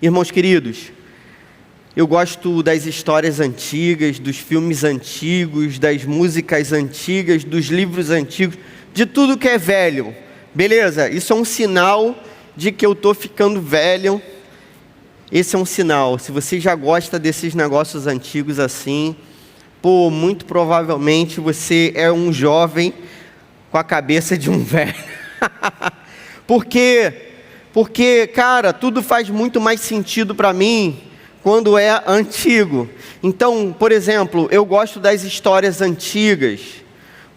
Irmãos queridos, eu gosto das histórias antigas, dos filmes antigos, das músicas antigas, dos livros antigos, de tudo que é velho, beleza? Isso é um sinal de que eu estou ficando velho. Esse é um sinal. Se você já gosta desses negócios antigos assim, muito provavelmente você é um jovem com a cabeça de um velho. Por quê? Porque, cara, tudo faz muito mais sentido para mim quando é antigo. Então, por exemplo, eu gosto das histórias antigas,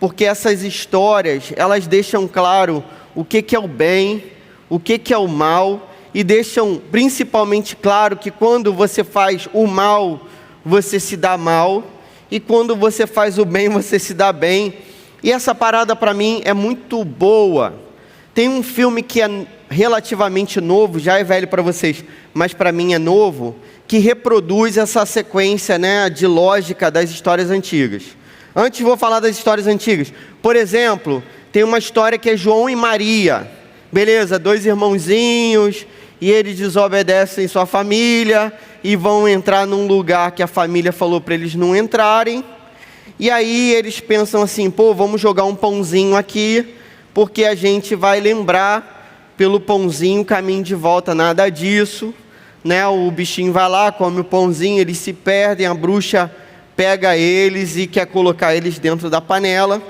porque essas histórias, elas deixam claro o que é o bem, o que é o mal, e deixam principalmente claro que quando você faz o mal, você se dá mal, e quando você faz o bem, você se dá bem. E essa parada para mim é muito boa. Tem um filme que é relativamente novo, já é velho para vocês, mas para mim é novo, que reproduz essa sequência, né, de lógica das histórias antigas. Antes vou falar das histórias antigas. Por exemplo, tem uma história que é João e Maria. Beleza, 2 irmãozinhos, e eles desobedecem sua família, e vão entrar num lugar que a família falou para eles não entrarem. E aí eles pensam assim, vamos jogar um pãozinho aqui, porque a gente vai lembrar pelo pãozinho o caminho de volta. Nada disso, né? O bichinho vai lá, come o pãozinho, eles se perdem, a bruxa pega eles e quer colocar eles dentro da panela.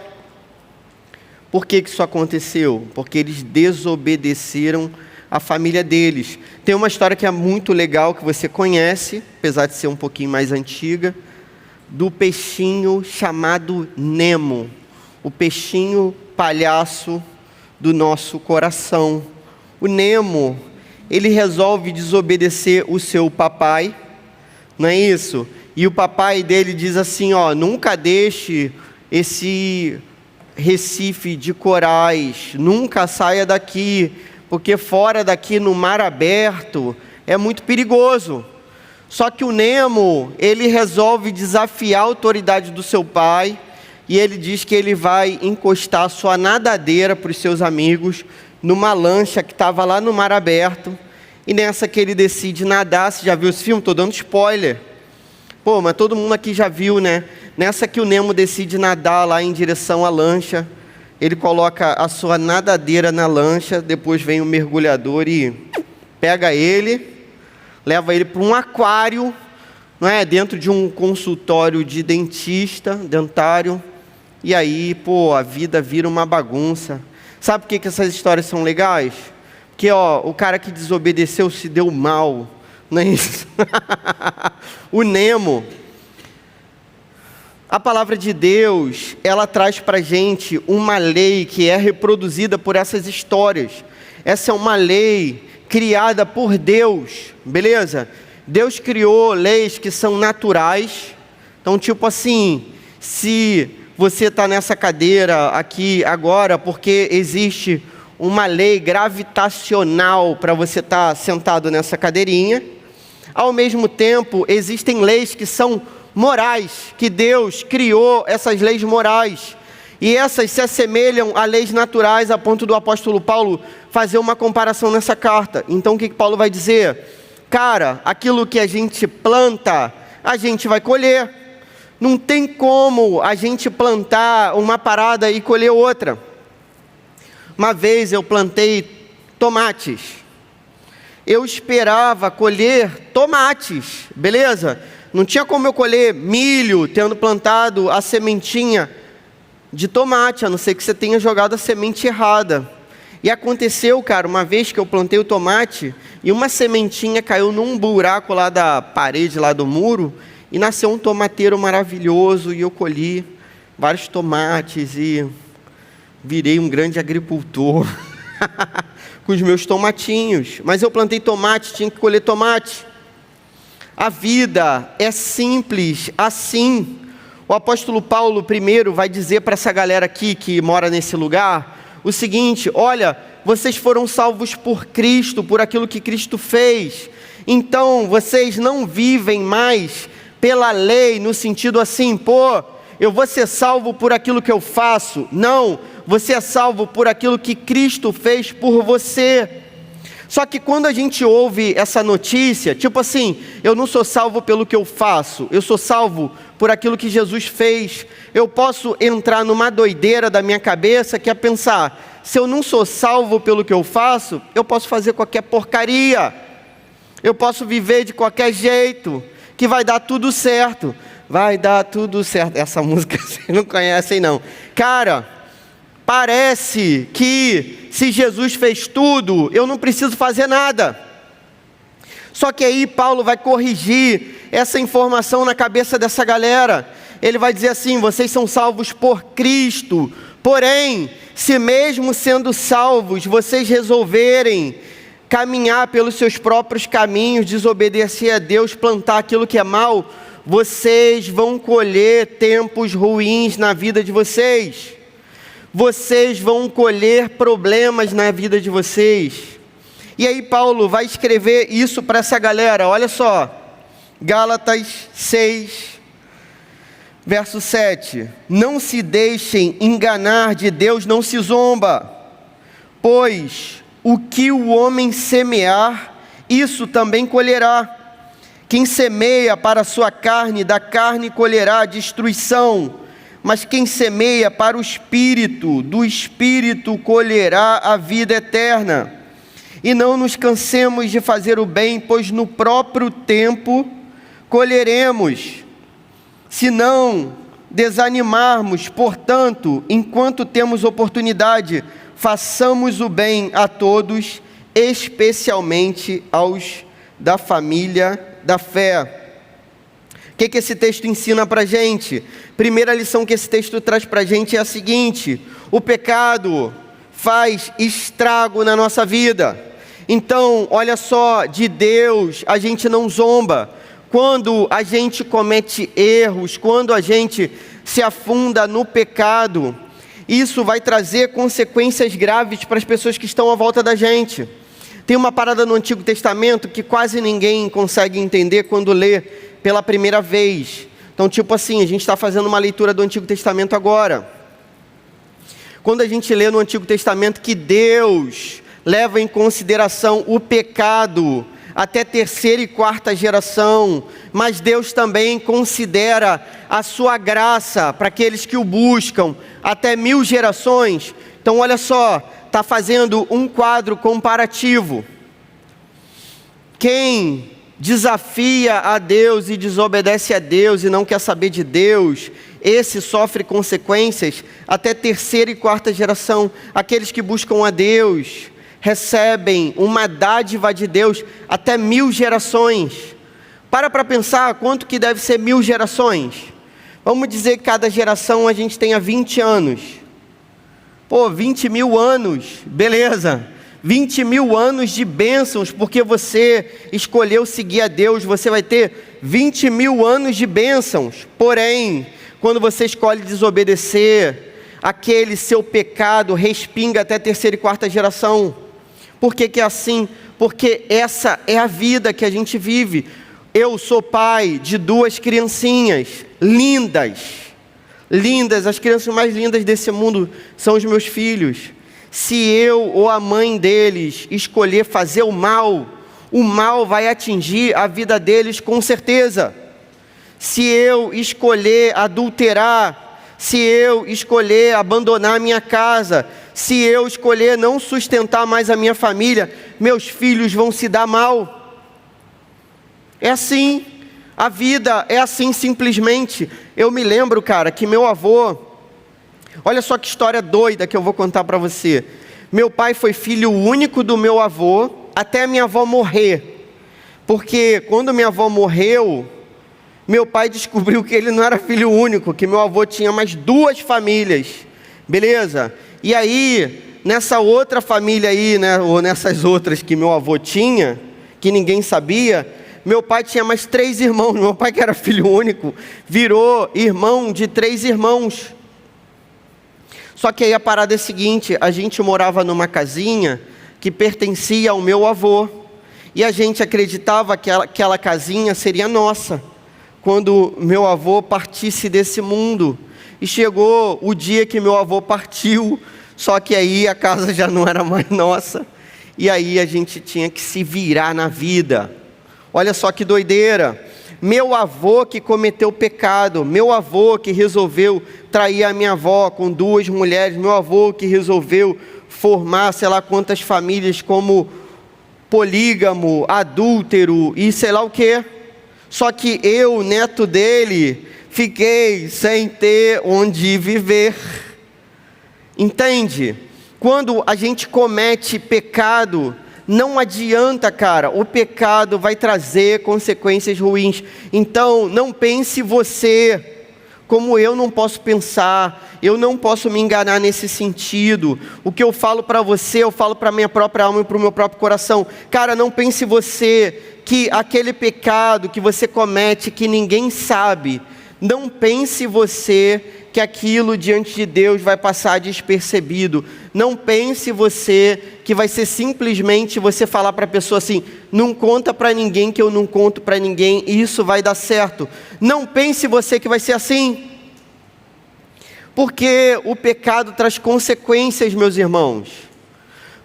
Por que isso aconteceu? Porque eles desobedeceram a família deles. Tem uma história que é muito legal, que você conhece, apesar de ser um pouquinho mais antiga, do peixinho chamado Nemo, o peixinho palhaço do nosso coração. O Nemo, ele resolve desobedecer o seu papai, não é isso? E o papai dele diz assim, nunca deixe esse recife de corais, nunca saia daqui, porque fora daqui no mar aberto é muito perigoso. Só que o Nemo, ele resolve desafiar a autoridade do seu pai, e ele diz que ele vai encostar a sua nadadeira para os seus amigos, numa lancha que estava lá no mar aberto, e nessa que ele decide nadar. Você já viu esse filme? Estou dando spoiler. Mas todo mundo aqui já viu, né? Nessa que o Nemo decide nadar lá em direção à lancha, ele coloca a sua nadadeira na lancha, depois vem o mergulhador e pega ele, leva ele para um aquário, não é? Dentro de um consultório de dentista, dentário, e aí, a vida vira uma bagunça. Sabe por que essas histórias são legais? Porque, o cara que desobedeceu se deu mal, não é isso? O Nemo, a palavra de Deus, ela traz para a gente uma lei que é reproduzida por essas histórias. Essa é uma lei criada por Deus, beleza? Deus criou leis que são naturais. Então, tipo assim, se você está nessa cadeira aqui agora, porque existe uma lei gravitacional para você estar sentado nessa cadeirinha. Ao mesmo tempo, existem leis que são morais, que Deus criou essas leis morais. E essas se assemelham a leis naturais, a ponto do apóstolo Paulo fazer uma comparação nessa carta. Então, o que Paulo vai dizer? Cara, aquilo que a gente planta, a gente vai colher. Não tem como a gente plantar uma parada e colher outra. Uma vez eu plantei tomates. Eu esperava colher tomates, beleza? Não tinha como eu colher milho, tendo plantado a sementinha de tomate, a não ser que você tenha jogado a semente errada. E aconteceu, cara, uma vez que eu plantei o tomate, e uma sementinha caiu num buraco lá da parede, lá do muro, e nasceu um tomateiro maravilhoso, e eu colhi vários tomates, e virei um grande agricultor, com os meus tomatinhos. Mas eu plantei tomate, tinha que colher tomate. A vida é simples assim. O apóstolo Paulo primeiro vai dizer para essa galera aqui que mora nesse lugar o seguinte: olha, vocês foram salvos por Cristo, por aquilo que Cristo fez. Então vocês não vivem mais pela lei, no sentido assim, eu vou ser salvo por aquilo que eu faço. Não, você é salvo por aquilo que Cristo fez por você. Só que quando a gente ouve essa notícia, tipo assim, eu não sou salvo pelo que eu faço, eu sou salvo por aquilo que Jesus fez. Eu posso entrar numa doideira da minha cabeça que é pensar, se eu não sou salvo pelo que eu faço, eu posso fazer qualquer porcaria, eu posso viver de qualquer jeito, que vai dar tudo certo. Vai dar tudo certo. Essa música vocês não conhecem não. Cara, parece que se Jesus fez tudo, eu não preciso fazer nada. Só que aí Paulo vai corrigir essa informação na cabeça dessa galera. Ele vai dizer assim, vocês são salvos por Cristo. Porém, se mesmo sendo salvos, vocês resolverem caminhar pelos seus próprios caminhos, desobedecer a Deus, plantar aquilo que é mal, vocês vão colher tempos ruins na vida de vocês. Vocês vão colher problemas na vida de vocês. E aí Paulo vai escrever isso para essa galera, olha só, Gálatas 6, verso 7, não se deixem enganar, de Deus não se zomba, pois o que o homem semear, isso também colherá. Quem semeia para a sua carne, da carne colherá destruição, mas quem semeia para o Espírito, do Espírito colherá a vida eterna. E não nos cansemos de fazer o bem, pois no próprio tempo colheremos, se não desanimarmos. Portanto, enquanto temos oportunidade, façamos o bem a todos, especialmente aos da família da fé. O que esse texto ensina para a gente? Primeira lição que esse texto traz para a gente é a seguinte: o pecado faz estrago na nossa vida. Então, olha só, de Deus a gente não zomba. Quando a gente comete erros, quando a gente se afunda no pecado, isso vai trazer consequências graves para as pessoas que estão à volta da gente. Tem uma parada no Antigo Testamento que quase ninguém consegue entender quando lê pela primeira vez. Então, tipo assim, a gente está fazendo uma leitura do Antigo Testamento agora. Quando a gente lê no Antigo Testamento que Deus leva em consideração o pecado até terceira e quarta geração, mas Deus também considera a sua graça para aqueles que o buscam até 1000 gerações. Então, olha só, está fazendo um quadro comparativo. Quem desafia a Deus e desobedece a Deus e não quer saber de Deus, esse sofre consequências até terceira e quarta geração. Aqueles que buscam a Deus recebem uma dádiva de Deus até 1000 gerações. Para pensar quanto que deve ser 1000 gerações. Vamos dizer que cada geração a gente tenha 20 anos. 20 mil anos, beleza. 20 mil anos de bênçãos, porque você escolheu seguir a Deus, você vai ter 20 mil anos de bênçãos. Porém, quando você escolhe desobedecer, aquele seu pecado respinga até terceira e quarta geração. Por que é assim? Porque essa é a vida que a gente vive. Eu sou pai de 2 criancinhas, lindas, as crianças mais lindas desse mundo são os meus filhos. Se eu ou a mãe deles escolher fazer o mal vai atingir a vida deles com certeza. Se eu escolher adulterar, se eu escolher abandonar a minha casa, se eu escolher não sustentar mais a minha família, meus filhos vão se dar mal. É assim, a vida é assim simplesmente. Eu me lembro, cara, que meu avô, olha só que história doida que eu vou contar para você. Meu pai foi filho único do meu avô até minha avó morrer. Porque quando minha avó morreu, meu pai descobriu que ele não era filho único, que meu avô tinha mais 2 famílias. Beleza? E aí, nessa outra família aí, né, ou nessas outras que meu avô tinha, que ninguém sabia, meu pai tinha mais 3 irmãos. Meu pai, que era filho único, virou irmão de 3 irmãos. Só que aí a parada é a seguinte: a gente morava numa casinha que pertencia ao meu avô, e a gente acreditava que aquela casinha seria nossa, quando meu avô partisse desse mundo. E chegou o dia que meu avô partiu, só que aí a casa já não era mais nossa, E aí a gente tinha que se virar na vida. Olha só que doideira. Meu avô que cometeu pecado, meu avô que resolveu trair a minha avó com 2 mulheres, meu avô que resolveu formar sei lá quantas famílias como polígamo, adúltero e sei lá o quê. Só que eu, neto dele, fiquei sem ter onde viver. Entende? Quando a gente comete pecado, não adianta, cara, o pecado vai trazer consequências ruins. Então, não pense você como eu não posso pensar, eu não posso me enganar nesse sentido. O que eu falo para você, eu falo para a minha própria alma e para o meu próprio coração. Cara, não pense você que aquele pecado que você comete, que ninguém sabe, não pense você que aquilo diante de Deus vai passar despercebido. Não pense você que vai ser simplesmente você falar para a pessoa assim, não conta para ninguém que eu não conto para ninguém, e isso vai dar certo. Não pense você que vai ser assim. Porque o pecado traz consequências, meus irmãos.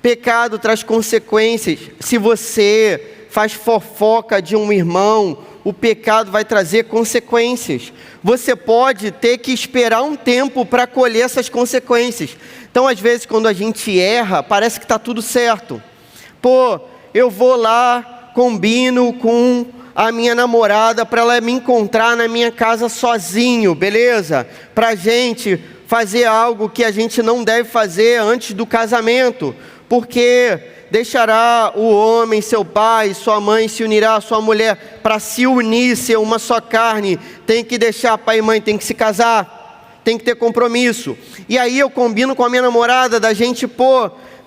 Pecado traz consequências. Se você faz fofoca de um irmão, o pecado vai trazer consequências. Você pode ter que esperar um tempo para colher essas consequências. Então, às vezes, quando a gente erra, parece que está tudo certo. Pô, eu vou lá, combino com a minha namorada para ela me encontrar na minha casa sozinho, beleza? Para a gente fazer algo que a gente não deve fazer antes do casamento, porque deixará o homem, seu pai, sua mãe, se unirá à sua mulher para se unir, ser uma só carne. Tem que deixar pai e mãe, tem que se casar, tem que ter compromisso. E aí eu combino com a minha namorada da gente,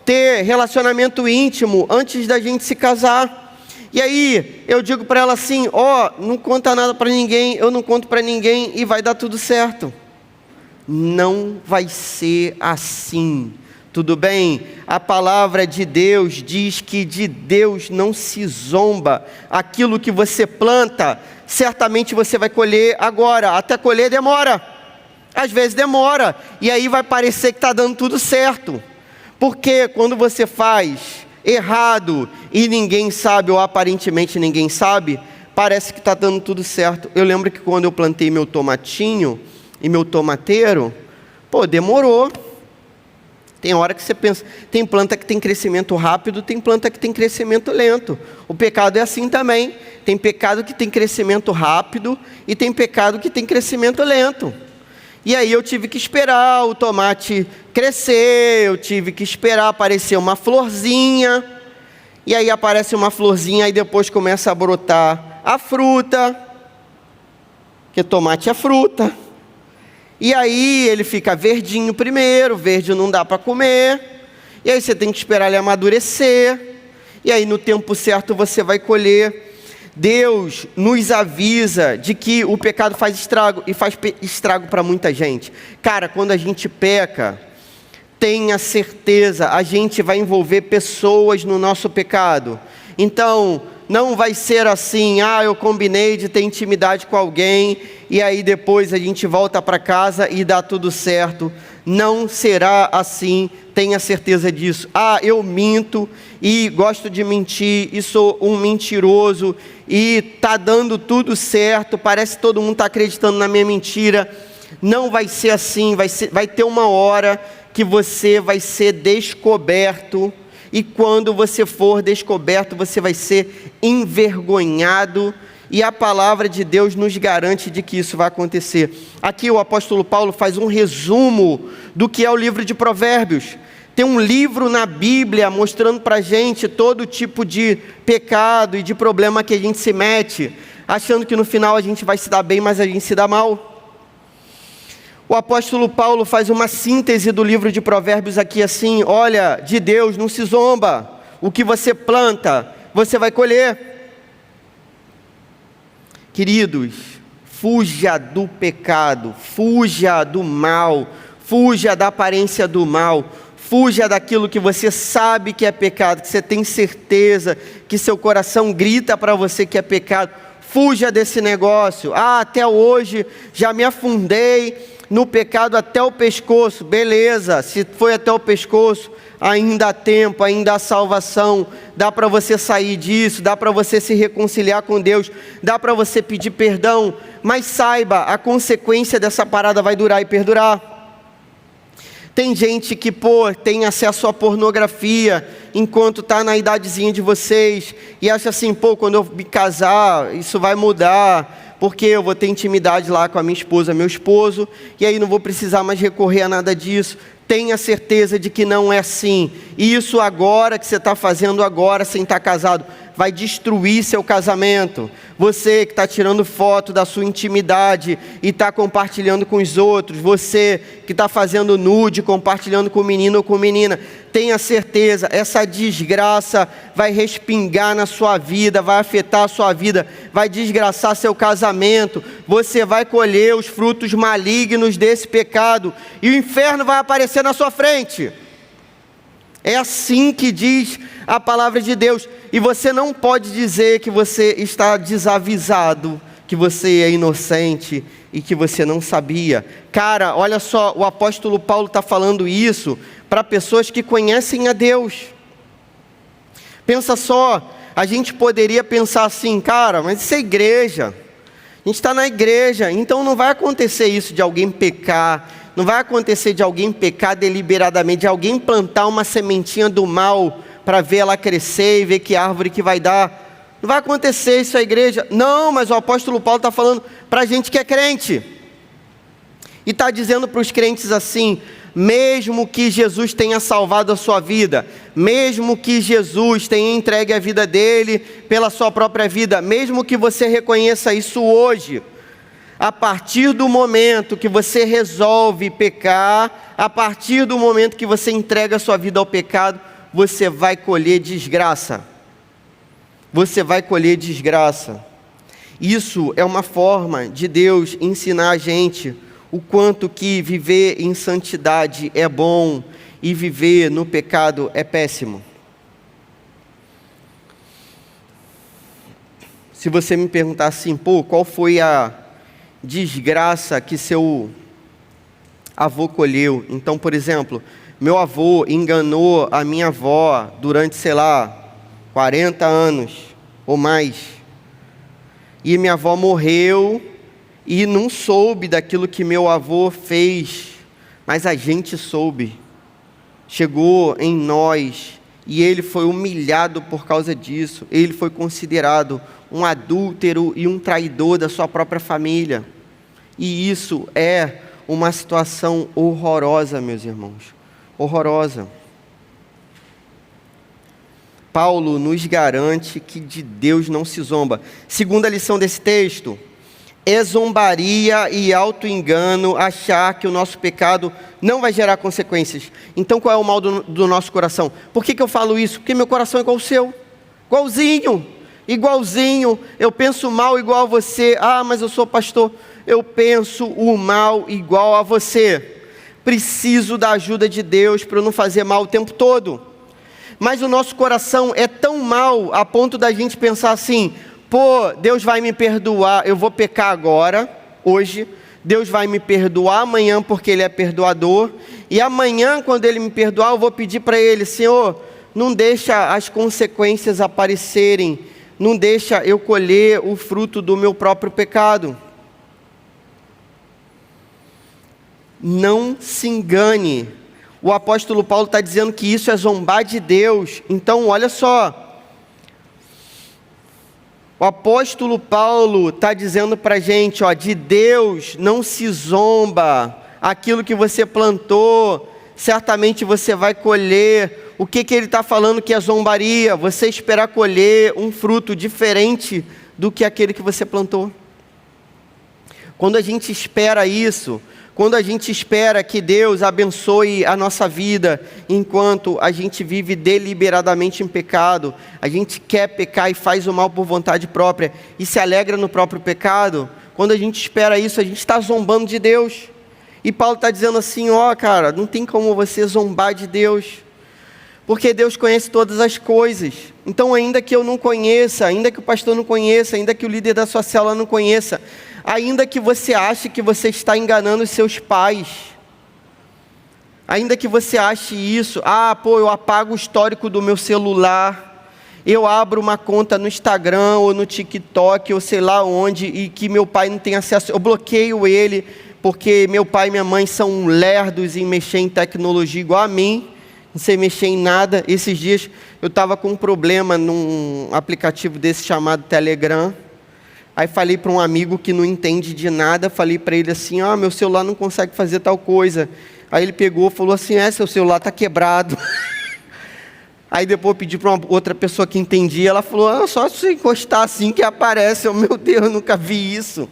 ter relacionamento íntimo antes da gente se casar. E aí eu digo para ela assim, não conta nada para ninguém, eu não conto para ninguém e vai dar tudo certo. Não vai ser assim. Tudo bem? A palavra de Deus diz que de Deus não se zomba. Aquilo que você planta, certamente você vai colher agora. Até colher demora. Às vezes demora. E aí vai parecer que está dando tudo certo. Porque quando você faz errado e ninguém sabe, ou aparentemente ninguém sabe, parece que está dando tudo certo. Eu lembro que quando eu plantei meu tomatinho e meu tomateiro, demorou. Tem hora que você pensa, tem planta que tem crescimento rápido, tem planta que tem crescimento lento. O pecado é assim também. Tem pecado que tem crescimento rápido e tem pecado que tem crescimento lento. E aí eu tive que esperar o tomate crescer, eu tive que esperar aparecer uma florzinha. E aí aparece uma florzinha e depois começa a brotar a fruta. Porque tomate é fruta. E aí ele fica verdinho primeiro, verde não dá para comer. E aí você tem que esperar ele amadurecer. E aí no tempo certo você vai colher. Deus nos avisa de que o pecado faz estrago, e faz estrago para muita gente. Cara, quando a gente peca, tenha certeza, a gente vai envolver pessoas no nosso pecado. Então, não vai ser assim, eu combinei de ter intimidade com alguém, e aí depois a gente volta para casa e dá tudo certo. Não será assim, tenha certeza disso. Eu minto e gosto de mentir, e sou um mentiroso, e está dando tudo certo, parece que todo mundo está acreditando na minha mentira. Não vai ser assim, vai ter uma hora que você vai ser descoberto, e quando você for descoberto, você vai ser envergonhado, e a palavra de Deus nos garante de que isso vai acontecer. Aqui o apóstolo Paulo faz um resumo do que é o livro de Provérbios. Tem um livro na Bíblia mostrando para a gente todo tipo de pecado e de problema que a gente se mete, achando que no final a gente vai se dar bem, mas a gente se dá mal. O apóstolo Paulo faz uma síntese do livro de Provérbios aqui assim: olha, de Deus não se zomba, o que você planta, você vai colher. Queridos, fuja do pecado, fuja do mal, fuja da aparência do mal, fuja daquilo que você sabe que é pecado, que você tem certeza, que seu coração grita para você que é pecado. Fuja desse negócio. Até hoje já me afundei no pecado até o pescoço. Beleza, se foi até o pescoço, ainda há tempo, ainda há salvação, dá para você sair disso, dá para você se reconciliar com Deus, dá para você pedir perdão, mas saiba, a consequência dessa parada vai durar e perdurar. Tem gente que, tem acesso à pornografia enquanto está na idadezinha de vocês e acha assim, quando eu me casar, isso vai mudar, porque eu vou ter intimidade lá com a minha esposa, meu esposo, e aí não vou precisar mais recorrer a nada disso. Tenha certeza de que não é assim. E isso agora que você está fazendo agora, sem estar casado, vai destruir seu casamento. Você que está tirando foto da sua intimidade e está compartilhando com os outros, você que está fazendo nude, compartilhando com o menino ou com a menina, tenha certeza, essa desgraça vai respingar na sua vida, vai afetar a sua vida, vai desgraçar seu casamento, você vai colher os frutos malignos desse pecado, e o inferno vai aparecer na sua frente. É assim que diz a palavra de Deus, e você não pode dizer que você está desavisado, que você é inocente e que você não sabia. Cara, olha só, o apóstolo Paulo está falando isso para pessoas que conhecem a Deus. Pensa só, a gente poderia pensar assim, cara, mas isso é igreja, a gente está na igreja, então não vai acontecer isso de alguém pecar, não vai acontecer de alguém pecar deliberadamente, de alguém plantar uma sementinha do mal para ver ela crescer e ver que árvore que vai dar. Não vai acontecer isso à igreja. Não, mas o apóstolo Paulo está falando para a gente que é crente. E está dizendo para os crentes assim, mesmo que Jesus tenha salvado a sua vida, mesmo que Jesus tenha entregue a vida dele pela sua própria vida, mesmo que você reconheça isso hoje, a partir do momento que você resolve pecar, a partir do momento que você entrega a sua vida ao pecado, você vai colher desgraça. Você vai colher desgraça. Isso é uma forma de Deus ensinar a gente o quanto que viver em santidade é bom e viver no pecado é péssimo. Se você me perguntar assim, qual foi a desgraça que seu avô colheu? Então, por exemplo, meu avô enganou a minha avó durante, 40 anos ou mais. E minha avó morreu e não soube daquilo que meu avô fez, mas a gente soube. Chegou em nós e ele foi humilhado por causa disso. Ele foi considerado um adúltero e um traidor da sua própria família. E isso é uma situação horrorosa, meus irmãos. Horrorosa. Paulo nos garante que de Deus não se zomba. Segunda lição desse texto: é zombaria e auto-engano achar que o nosso pecado não vai gerar consequências. Então qual é o mal do nosso coração? Por que eu falo isso? Porque meu coração é igual ao seu. Igualzinho. Eu penso mal igual a você. Mas eu sou pastor. Eu penso o mal igual a você. Preciso da ajuda de Deus para eu não fazer mal o tempo todo. Mas o nosso coração é tão mau a ponto da gente pensar assim, Deus vai me perdoar, eu vou pecar agora, hoje, Deus vai me perdoar amanhã porque Ele é perdoador, e amanhã quando Ele me perdoar eu vou pedir para Ele, Senhor, não deixa as consequências aparecerem, não deixa eu colher o fruto do meu próprio pecado. Não se engane, o apóstolo Paulo está dizendo que isso é zombar de Deus. Então olha só, o apóstolo Paulo está dizendo para a gente, de Deus não se zomba, aquilo que você plantou, certamente você vai colher. O que ele está falando que é zombaria? Você esperar colher um fruto diferente do que aquele que você plantou. Quando a gente espera isso, quando a gente espera que Deus abençoe a nossa vida, enquanto a gente vive deliberadamente em pecado, a gente quer pecar e faz o mal por vontade própria, e se alegra no próprio pecado, quando a gente espera isso, a gente está zombando de Deus. E Paulo está dizendo assim, cara, não tem como você zombar de Deus, porque Deus conhece todas as coisas. Então ainda que eu não conheça, ainda que o pastor não conheça, ainda que o líder da sua célula não conheça, ainda que você ache que você está enganando os seus pais, Ainda que você ache isso, eu apago o histórico do meu celular, eu abro uma conta no Instagram ou no TikTok ou sei lá onde, e que meu pai não tem acesso, eu bloqueio ele, porque meu pai e minha mãe são lerdos em mexer em tecnologia igual a mim, não sei mexer em nada. Esses dias eu estava com um problema num aplicativo desse chamado Telegram, aí falei para um amigo que não entende de nada, falei para ele assim, meu celular não consegue fazer tal coisa. Aí ele pegou e falou assim, seu celular está quebrado. Aí depois eu pedi para uma outra pessoa que entendia, ela falou, só se você encostar assim que aparece. Meu Deus, eu nunca vi isso.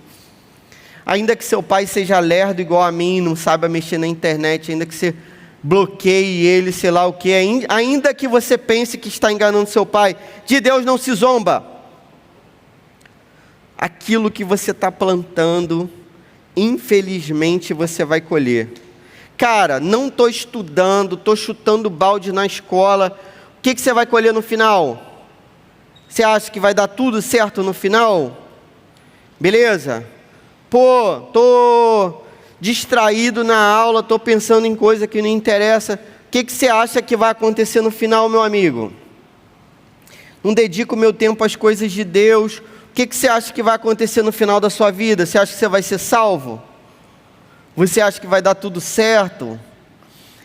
Ainda que seu pai seja lerdo igual a mim, não saiba mexer na internet, ainda que você bloqueie ele, sei lá o que, ainda que você pense que está enganando seu pai, de Deus não se zomba. Aquilo que você está plantando, infelizmente você vai colher. Cara, não estou estudando, estou chutando balde na escola, o que você vai colher no final? Você acha que vai dar tudo certo no final? Beleza? Estou distraído na aula, estou pensando em coisa que não interessa, o que você acha que vai acontecer no final, meu amigo? Não dedico meu tempo às coisas de Deus, o que você acha que vai acontecer no final da sua vida? Você acha que você vai ser salvo? Você acha que vai dar tudo certo?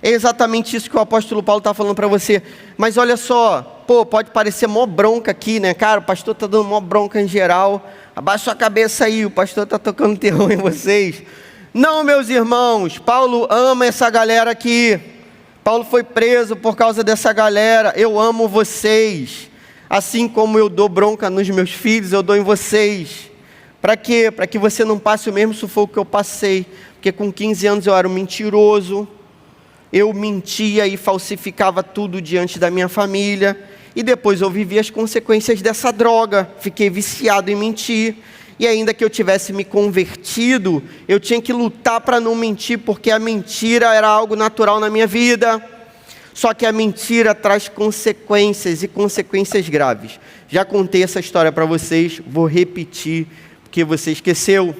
É exatamente isso que o apóstolo Paulo está falando para você. Mas olha só, pode parecer mó bronca aqui, né? Cara, o pastor está dando mó bronca em geral. Abaixa a cabeça aí, o pastor está tocando terror em vocês. Não, meus irmãos, Paulo ama essa galera aqui. Paulo foi preso por causa dessa galera. Eu amo vocês. Assim como eu dou bronca nos meus filhos, eu dou em vocês. Para quê? Para que você não passe o mesmo sufoco que eu passei. Porque com 15 anos eu era um mentiroso, eu mentia e falsificava tudo diante da minha família, e depois eu vivi as consequências dessa droga, fiquei viciado em mentir, e ainda que eu tivesse me convertido, eu tinha que lutar para não mentir, porque a mentira era algo natural na minha vida, só que a mentira traz consequências, e consequências graves. Já contei essa história para vocês, vou repetir, porque você esqueceu.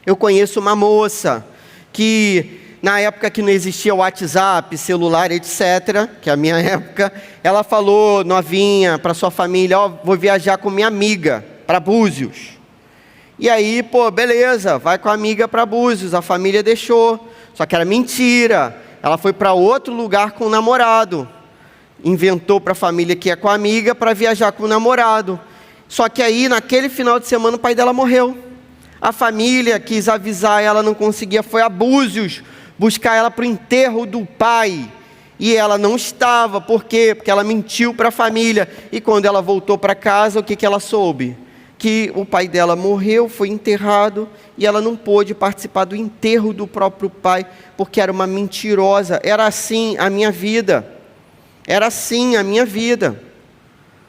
Eu conheço uma moça que, na época que não existia WhatsApp, celular, etc., que é a minha época, ela falou, novinha, para sua família, vou viajar com minha amiga para Búzios. E aí, beleza, vai com a amiga para Búzios, a família deixou, só que era mentira, ela foi para outro lugar com o namorado, inventou para a família que ia com a amiga para viajar com o namorado, só que aí, naquele final de semana, o pai dela morreu. A família quis avisar ela, não conseguia, foi a Búzios buscar ela para o enterro do pai. E ela não estava, por quê? Porque ela mentiu para a família. E quando ela voltou para casa, o que ela soube? Que o pai dela morreu, foi enterrado, e ela não pôde participar do enterro do próprio pai, porque era uma mentirosa. Era assim a minha vida. Era assim a minha vida.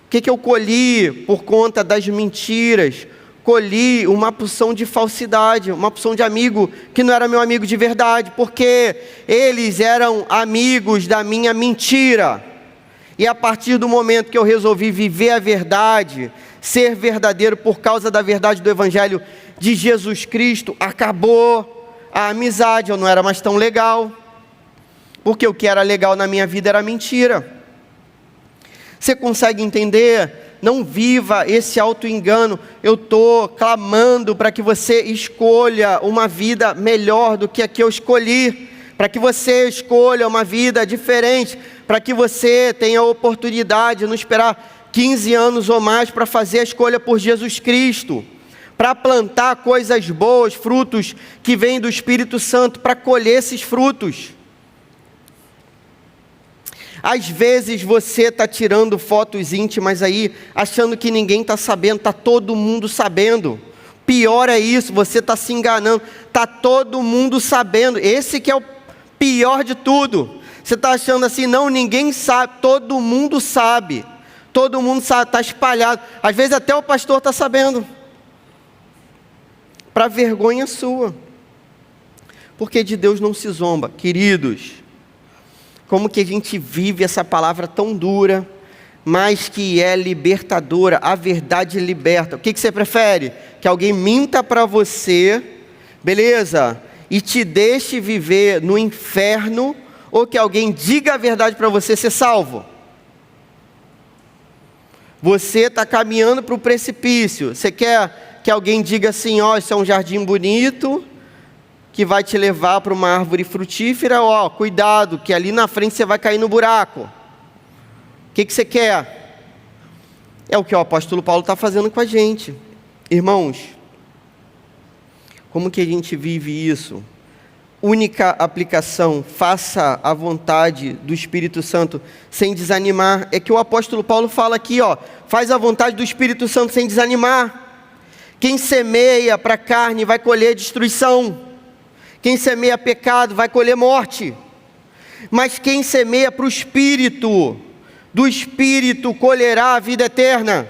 O que eu colhi por conta das mentiras? Colhi uma porção de falsidade, uma porção de amigo que não era meu amigo de verdade, porque eles eram amigos da minha mentira. E a partir do momento que eu resolvi viver a verdade, ser verdadeiro por causa da verdade do Evangelho de Jesus Cristo, acabou a amizade, eu não era mais tão legal, porque o que era legal na minha vida era mentira. Você consegue entender? Não viva esse auto-engano. Eu estou clamando para que você escolha uma vida melhor do que a que eu escolhi, para que você escolha uma vida diferente, para que você tenha a oportunidade de não esperar 15 anos ou mais para fazer a escolha por Jesus Cristo, para plantar coisas boas, frutos que vêm do Espírito Santo, para colher esses frutos. Às vezes você está tirando fotos íntimas aí, achando que ninguém está sabendo, está todo mundo sabendo. Pior é isso, você está se enganando, está todo mundo sabendo. Esse que é o pior de tudo. Você está achando assim, não, ninguém sabe, todo mundo sabe. Todo mundo sabe, está espalhado. Às vezes até o pastor está sabendo. Para vergonha sua. Porque de Deus não se zomba, queridos. Como que a gente vive essa palavra tão dura, mas que é libertadora, a verdade liberta. O que você prefere? Que alguém minta para você, beleza? E te deixe viver no inferno, ou que alguém diga a verdade para você ser salvo? Você está caminhando para o precipício. Você quer que alguém diga assim, ó, isso é um jardim bonito, que vai te levar para uma árvore frutífera, ó, cuidado, que ali na frente você vai cair no buraco. O que você quer? É o que o apóstolo Paulo está fazendo com a gente. Irmãos, como que a gente vive isso? Única aplicação, faça a vontade do Espírito Santo sem desanimar. É que o apóstolo Paulo fala aqui, ó, faz a vontade do Espírito Santo sem desanimar. Quem semeia para a carne vai colher destruição. Quem semeia pecado vai colher morte. Mas quem semeia para o Espírito, do Espírito colherá a vida eterna.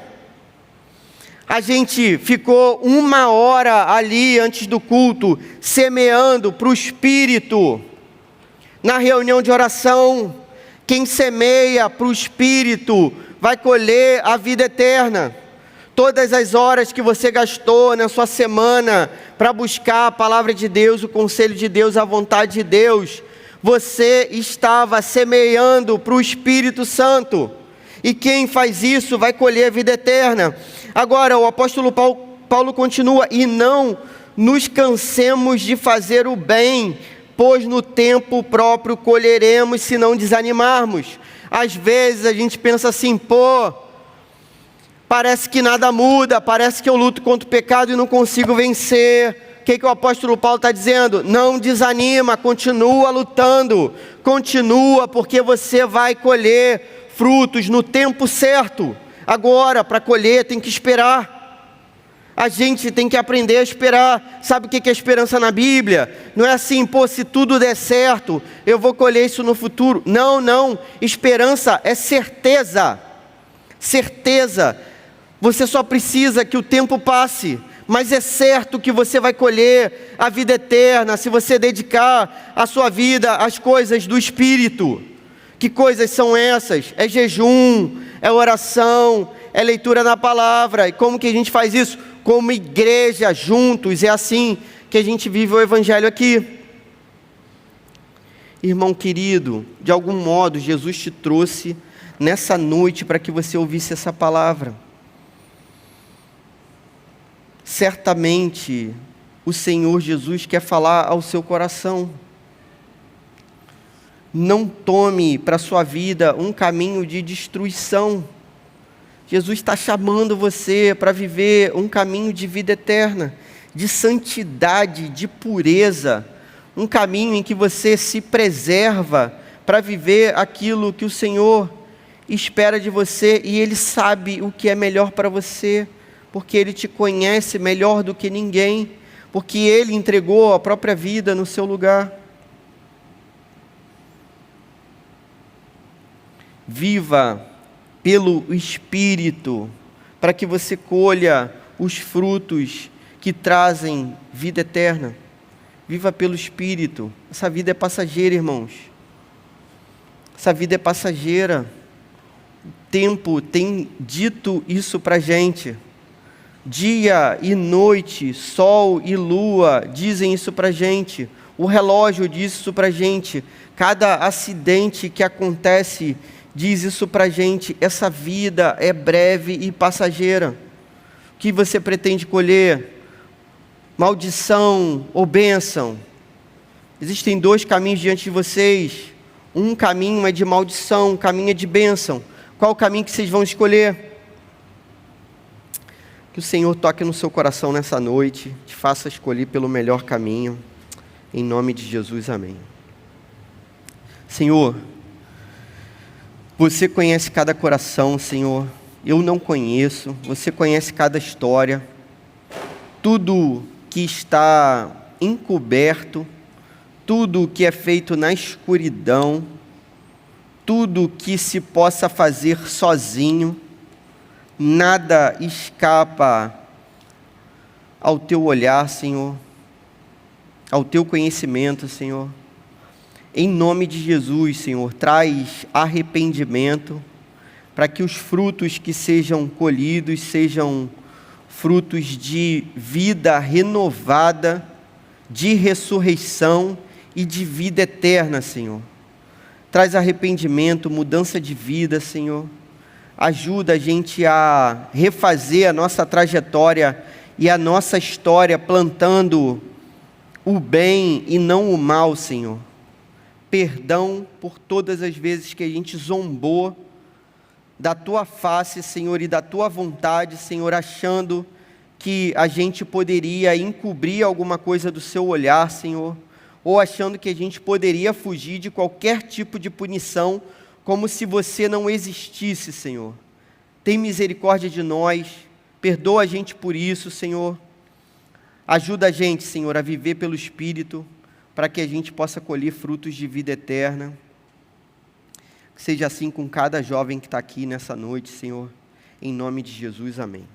A gente ficou 1 hora ali antes do culto, semeando para o Espírito. Na reunião de oração, quem semeia para o Espírito vai colher a vida eterna. Todas as horas que você gastou na sua semana para buscar a palavra de Deus, o conselho de Deus, a vontade de Deus, você estava semeando para o Espírito Santo. E quem faz isso vai colher a vida eterna. Agora, o apóstolo Paulo continua, e não nos cansemos de fazer o bem, pois no tempo próprio colheremos se não desanimarmos. Às vezes a gente pensa assim, parece que nada muda, parece que eu luto contra o pecado e não consigo vencer. O que o apóstolo Paulo está dizendo? Não desanima, continua lutando, continua, porque você vai colher frutos no tempo certo. Agora, para colher, tem que esperar. A gente tem que aprender a esperar. Sabe o que é esperança na Bíblia? Não é assim, se tudo der certo, eu vou colher isso no futuro. Não. Esperança é certeza. Certeza. Você só precisa que o tempo passe, mas é certo que você vai colher a vida eterna se você dedicar a sua vida às coisas do Espírito. Que coisas são essas? É jejum, é oração, é leitura na palavra. E como que a gente faz isso? Como igreja, juntos. É assim que a gente vive o Evangelho aqui. Irmão querido, de algum modo Jesus te trouxe nessa noite para que você ouvisse essa palavra. Certamente o Senhor Jesus quer falar ao seu coração. Não tome para a sua vida um caminho de destruição. Jesus está chamando você para viver um caminho de vida eterna, de santidade, de pureza, um caminho em que você se preserva para viver aquilo que o Senhor espera de você, e Ele sabe o que é melhor para você, porque Ele te conhece melhor do que ninguém, porque Ele entregou a própria vida no seu lugar. Viva pelo Espírito, para que você colha os frutos que trazem vida eterna. Viva pelo Espírito. Essa vida é passageira, irmãos. Essa vida é passageira. O tempo tem dito isso para a gente. Dia e noite, sol e lua dizem isso para a gente. O relógio diz isso para a gente. Cada acidente que acontece diz isso para a gente. Essa vida é breve e passageira. O que você pretende colher? Maldição ou bênção? Existem 2 caminhos diante de vocês. Um caminho é de maldição, um caminho é de bênção. Qual o caminho que vocês vão escolher? Que o Senhor toque no seu coração nessa noite, te faça escolher pelo melhor caminho. Em nome de Jesus, amém. Senhor, você conhece cada coração, Senhor. Eu não conheço. Você conhece cada história. Tudo que está encoberto, tudo que é feito na escuridão, tudo que se possa fazer sozinho, nada escapa ao teu olhar, Senhor, ao teu conhecimento, Senhor. Em nome de Jesus, Senhor, traz arrependimento, para que os frutos que sejam colhidos sejam frutos de vida renovada, de ressurreição e de vida eterna, Senhor. traz arrependimento, mudança de vida, Senhor. Ajuda a gente a refazer a nossa trajetória e a nossa história, plantando o bem e não o mal, Senhor. Perdão por todas as vezes que a gente zombou da Tua face, Senhor, e da Tua vontade, Senhor, achando que a gente poderia encobrir alguma coisa do Seu olhar, Senhor, ou achando que a gente poderia fugir de qualquer tipo de punição, como se Você não existisse, Senhor. Tem misericórdia de nós, perdoa a gente por isso, Senhor. Ajuda a gente, Senhor, a viver pelo Espírito, para que a gente possa colher frutos de vida eterna. Que seja assim com cada jovem que está aqui nessa noite, Senhor. Em nome de Jesus, amém.